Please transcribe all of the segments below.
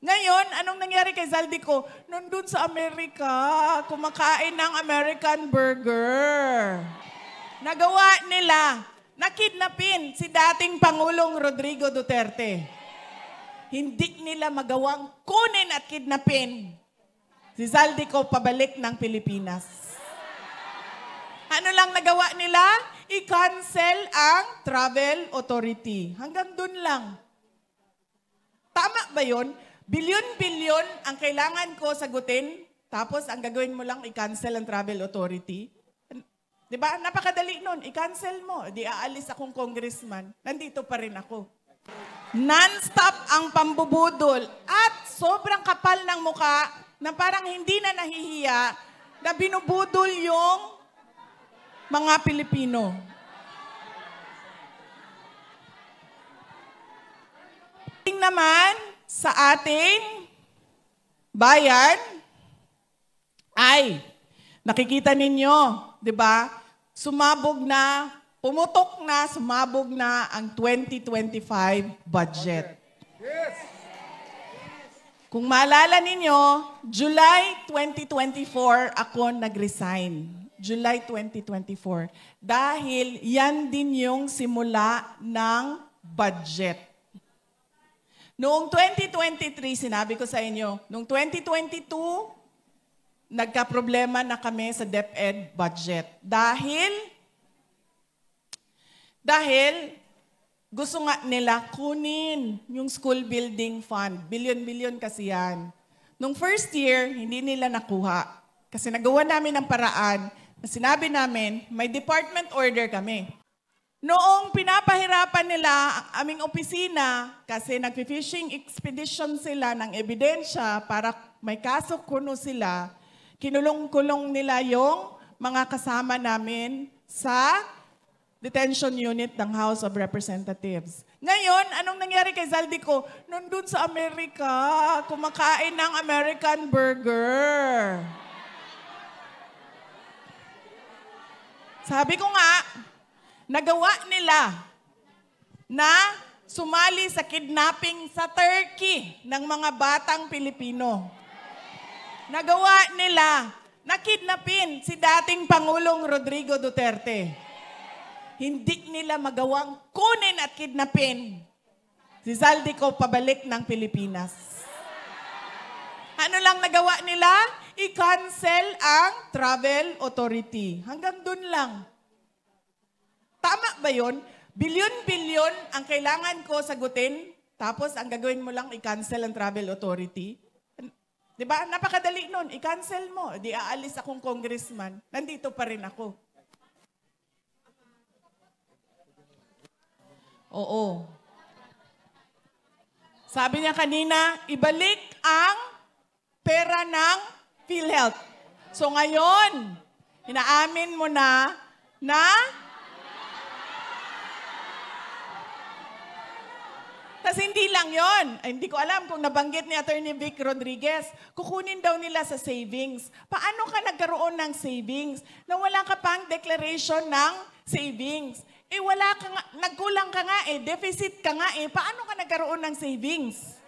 Ngayon, anong nangyari kay Zaldico? Nandun sa Amerika, kumakain ng American burger. Nagawa nila, nakidnapin si dating Pangulong Rodrigo Duterte. Hindi nila magawang kunin at kidnapin si Zaldico pabalik ng Pilipinas. Ano lang nagawa nila? I-cancel ang travel authority. Hanggang dun lang. Tama ba yun? Bilyon-bilyon ang kailangan ko sagutin, tapos ang gagawin mo lang i-cancel ang travel authority. Diba? Napakadali nun. I-cancel mo. Di aalis akong congressman. Nandito pa rin ako. Non-stop ang pambubudol at sobrang kapal ng muka na parang hindi na nahihiya na binubudol yung mga Pilipino. Naman sa ating bayan ay nakikita ninyo, 'di ba? Sumabog na, sumabog na ang 2025 budget. Kung maalala ninyo, July 2024 ako nag-resign. July 2024. Dahil yan din yung simula ng budget. Noong 2023, sinabi ko sa inyo, noong 2022, nagka-problema na kami sa DepEd budget. Dahil gusto nga nila kunin yung school building fund. Bilyon-bilyon kasi yan. Noong first year, hindi nila nakuha. Kasi nagawa namin ng paraan na sinabi namin, may department order kami. Noong pinapahirapan nila ang aming opisina kasi nag-fishing expedition sila ng ebidensya para may kaso kuno sila, kinulong-kulong nila yung mga kasama namin sa detention unit ng House of Representatives. Ngayon, anong nangyari kay Zaldico? Nandun sa Amerika, kumakain ng American burger. Sabi ko nga, nagawa nila na sumali sa kidnapping sa Turkey ng mga batang Pilipino. Nagawa nila na kidnapin si dating Pangulong Rodrigo Duterte. Hindi nila magawang kunin at kidnapin si Zaldico pabalik ng Pilipinas. Ano lang nagawa nila? I-cancel ang travel authority. Hanggang dun lang. Tama ba yun? Bilyon-bilyon ang kailangan ko sagutin, tapos ang gagawin mo lang i-cancel ang travel authority. Diba? Napakadali nun. I-cancel mo. Di aalis akong congressman. Nandito pa rin ako. Oo. Sabi niya kanina, ibalik ang pera ng PhilHealth. So ngayon, inaamin mo na kasi hindi lang yon. Hindi ko alam kung nabanggit ni Attorney Vic Rodriguez. Kukunin daw nila sa savings. Paano ka nagkaroon ng savings na wala ka pang declaration ng savings? Wala ka nga, nagkulang ka nga deficit ka nga paano ka nagkaroon ng savings?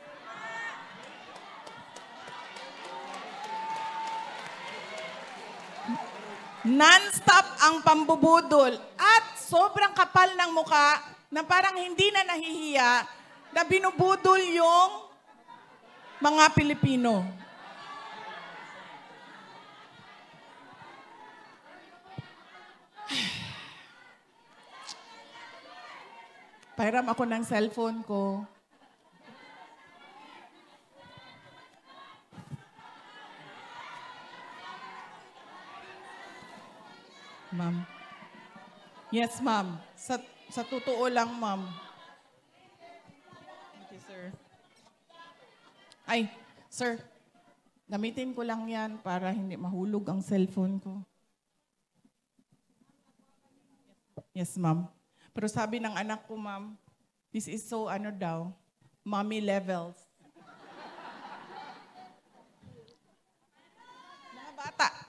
Non-stop ang pambubudol at sobrang kapal ng muka na parang hindi na nahihiya na binubudol yung mga Pilipino. Pahiram ako ng cellphone ko. Ma'am. Yes, ma'am. Sa totoo lang, ma'am. Thank you, sir. Ay, sir. Gamitin ko lang yan para hindi mahulog ang cellphone ko. Yes, ma'am. Pero sabi ng anak ko, ma'am, this is so, mommy levels.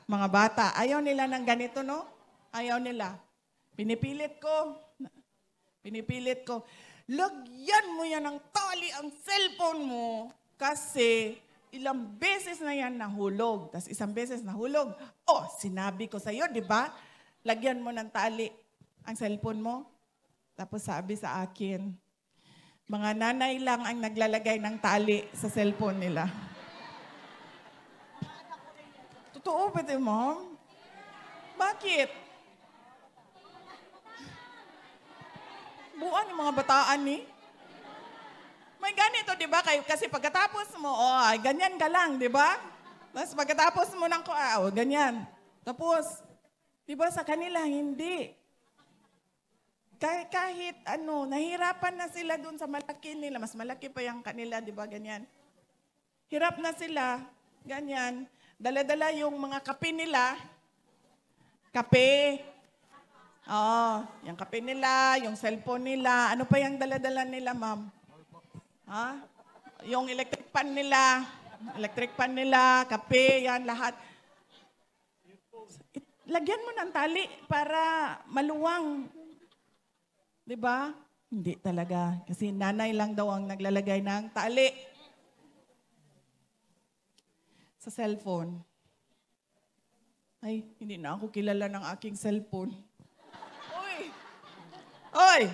Mga bata, ayaw nila ng ganito, no? Ayaw nila. Pinipilit ko. Lagyan mo yan ng tali ang cellphone mo Kasi ilang beses na yan nahulog. Tapos isang beses nahulog. Oh, sinabi ko sa'yo, di ba? Lagyan mo ng tali ang cellphone mo. Tapos sabi sa akin, mga nanay lang ang naglalagay ng tali sa cellphone nila. Totoo ba ito, Mom? Bakit? Buwan yung mga bataan ni. May ganito, di ba? Kasi pagkatapos mo, ganyan ka lang, di ba? Tapos pagkatapos mo ng ganyan. Tapos, di ba sa kanila, hindi. Kahit nahirapan na sila dun sa malaki nila. Mas malaki pa yung kanila, di ba? Ganyan. Hirap na sila, ganyan. Dala-dala yung mga kape nila. Kape. Yung kape nila, yung cellphone nila. Ano pa yung dala-dala nila, ma'am? Yung electric pan nila, kape, yan, lahat. Lagyan mo ng tali para maluwang. Diba? Hindi talaga. Kasi nanay lang daw ang naglalagay ng tali sa cellphone. Ay, hindi na ako kilala ng aking cellphone. Oy!